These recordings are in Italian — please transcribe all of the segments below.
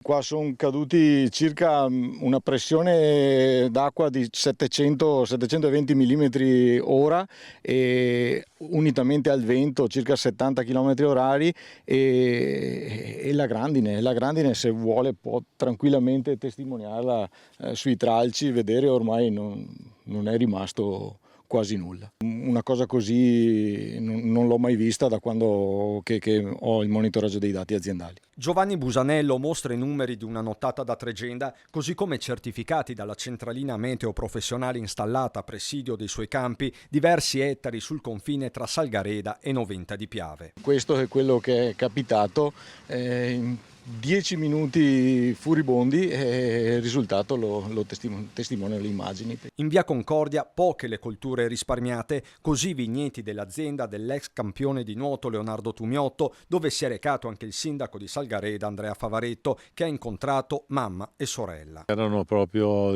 Qua sono caduti circa una pressione d'acqua di 720 mm ora e unitamente al vento circa 70 km orari e la grandine se vuole può tranquillamente testimoniarla sui tralci, vedere ormai non è rimasto quasi nulla. Una cosa così non l'ho mai vista da quando che ho il monitoraggio dei dati aziendali. Giovanni Busanello mostra i numeri di una nottata da Tregenda, così come certificati dalla centralina meteo professionale installata a presidio dei suoi campi, diversi ettari sul confine tra Salgareda e Noventa di Piave. Questo è quello che è capitato. In 10 minuti furibondi e il risultato lo testimoniano le immagini. In via Concordia poche le colture risparmiate, così i vigneti dell'azienda dell'ex campione di nuoto Leonardo Tumiotto, dove si è recato anche il sindaco di Salgareda Andrea Favaretto, che ha incontrato mamma e sorella. Erano proprio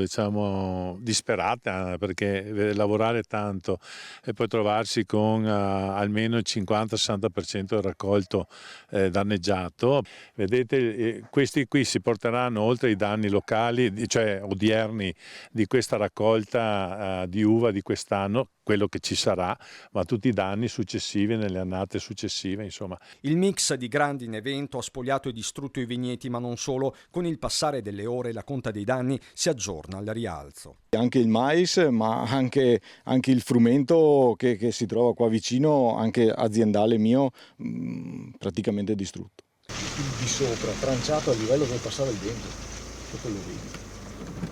disperate perché lavorare tanto e poi trovarsi con almeno il 50-60% del raccolto danneggiato. Vedete, questi qui si porteranno oltre ai danni locali, cioè odierni, di questa raccolta di uva di quest'anno, quello che ci sarà, ma tutti i danni successivi nelle annate successive, insomma. Il mix di grandine e vento ha spogliato e distrutto i vigneti, ma non solo. Con il passare delle ore la conta dei danni si aggiorna al rialzo. Anche il mais, ma anche il frumento che si trova qua vicino, anche aziendale mio, praticamente distrutto. Il di sopra, tranciato a livello dove passava il vento, quello lì.